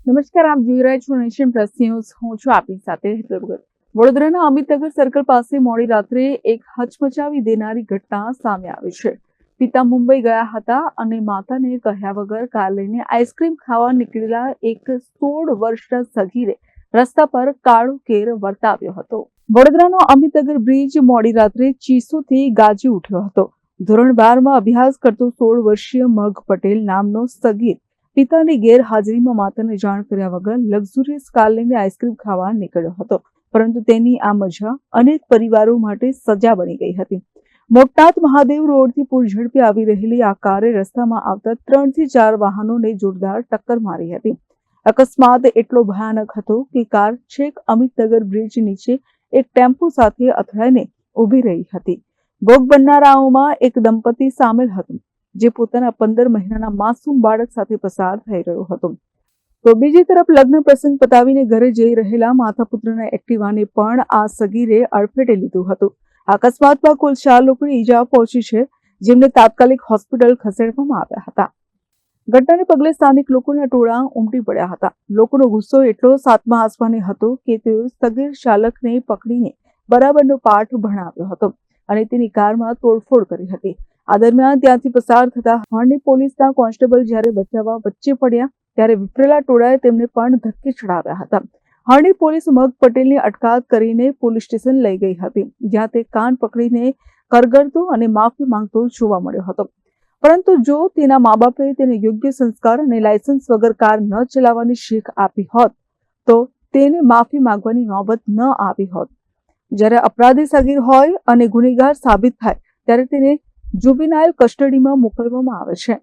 નમસ્કાર, આપ જોઈ રહ્યા છો નેશન પ્લસ ન્યૂઝ. હું છું આપની સાથે હેતલ ભગત. વડોદરાના અમિતનગર સર્કલ પાસે મોડી રાત્રે એક હચમચાવી દેનારી ઘટના સામે આવી છે. પિતા મુંબઈ ગયા હતા અને માતાને કહ્યા વગર કાર લઈને આઈસ્ક્રીમ ખાવા નીકળેલા એક 16 વર્ષના સગીરે રસ્તા પર કાળો કેર વર્તાવ્યો હતો. વડોદરાનો અમિતનગર બ્રિજ મોડી રાત્રે ચીસોથી ગાજી ઉઠ્યો હતો. ધોરણ 12 માં અભ્યાસ કરતો 16 વર્ષીય મઘ પટેલ નામનો સગીર પિતાની ગેરહાજરીમાં માતાને જાણ કર્યા વગર લક્ઝુરિયસ કાર લઈને આઈસ્ક્રીમ ખાવા નીકળ્યો હતો. પરંતુ તેની આ મજા અનેક પરિવારો માટે સજા બની ગઈ હતી. મોટાત મહાદેવ રોડથી પૂરઝડપે આવી રહેલી આ કારે રસ્તામાં આવતા 3 થી 4 વાહનોને જોરદાર ટક્કર મારી હતી. અકસ્માત એટલો ભયાનક હતો કે કાર છેક અમિતનગર બ્રિજ નીચે એક ટેમ્પો સાથે અથડાઈને ઊભી રહી હતી. ભોગ બનનારાઓમાં એક દંપતી સામેલ હતું, જે પોતાના 15 મહિનાના માસૂમ બાળક સાથે પસાર થઈ રહ્યો હતો. તો બીજી તરફ લગ્ન પ્રસંગ પતાવીને ઘરે જઈ રહેલા માતા પુત્રના એક્ટિવાને પણ આ સગીરે અડફેટે લીધું હતું. અકસ્માતમાં કુલ 4 લોકોને ઈજા પહોંચી છે, જેમને તાત્કાલિક હોસ્પિટલ ખસેડવામાં આવ્યા હતા. ઘટનાને પગલે સ્થાનિક લોકોના ટોળા ઉમટી પડ્યા હતા. લોકોનો ગુસ્સો એટલો સાતમા આસમાને હતો કે તેઓ સગીર ચાલકને પકડીને બરાબરનો પાઠ ભણાવ્યો હતો અને તેની કારમાં તોડફોડ કરી હતી. આ દરમિયાન ત્યાંથી પસાર થતા હરણી પોલીસના કોન્સ્ટેબલ જ્યારે બચાવવા વચ્ચે પડ્યા ત્યારે વિફરેલા ટોળાએ તેમને પણ ધક્કે ચડાવ્યા હતા. હરણી પોલીસ મઘ પટેલની અટકાયત કરીને પોલીસ સ્ટેશન લઈ ગઈ હતી, જ્યાં તે કાન પકડીને કરગરતો અને માફી માંગતો જોવા મળ્યો હતો. પરંતુ જો તેના મા બાપે તેને યોગ્ય સંસ્કાર અને લાયસન્સ વગર કાર ન ચલાવવાની શીખ આપી હોત તો તેને માફી માંગવાની નોબત ન આવી હોત. જ્યારે અપરાધી સગીર હોય અને ગુનેગાર સાબિત થાય ત્યારે તેને જુવેનાઇલ કસ્ટડીમાં મોકલવામાં આવે છે.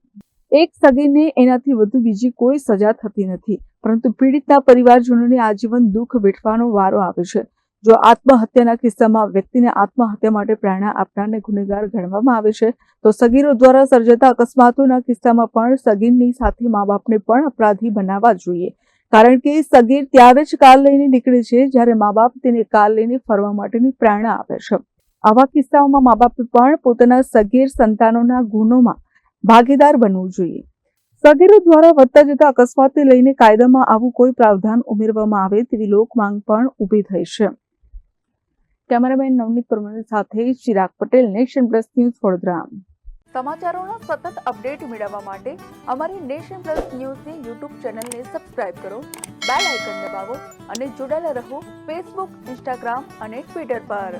એક સગીરને એનાથી વધુ બીજી કોઈ સજા થતી નથી, પરંતુ પીડિતના પરિવારજનોને આજીવન દુઃખ વેઠવાનો વારો આવે છે. જો આત્મહત્યાના કિસ્સામાં વ્યક્તિને આત્મહત્યા માટે પ્રેરણા આપનારને ગુનેગાર ગણવામાં આવે છે, તો સગીરો દ્વારા સર્જાતા અકસ્માતોના કિસ્સામાં પણ સગીરની સાથે મા બાપને પણ અપરાધી બનાવવા જોઈએ. કારણ કે સગીર ત્યારે જ કાર લઈને નીકળે છે જ્યારે મા બાપ તેને કાર લઈને ફરવા માટેની પ્રેરણા આપે છે. આવા કિસ્સાઓમાં મા બાપે પણ પોતાના સગીર સંતાનોના ગુનોમાં ભાગીદાર બનવું જોઈએ. સગીરો દ્વારા વધતા જતા અકસ્માતને લઈને કાયદામાં આવું કોઈ પ્રાવધાન ઉમેરવામાં આવે તેવી લોકમાંગ પણ ઊભી થઈ છે. કેમેરામેન નવનીત પરમાર સાથે Chirag Patel, nation plus news, Vadodara. સમાચારોના સતત અપડેટ મેળવવા માટે અમારી નેશન પ્લસ ન્યૂઝની યુટ્યુબ ચેનલને સબસ્ક્રાઇબ કરો, બેલ આઇકન દબાવો અને જોડાયેલા રહો ફેસબુક, ઇન્સ્ટાગ્રામ અને ટ્વિટર પર.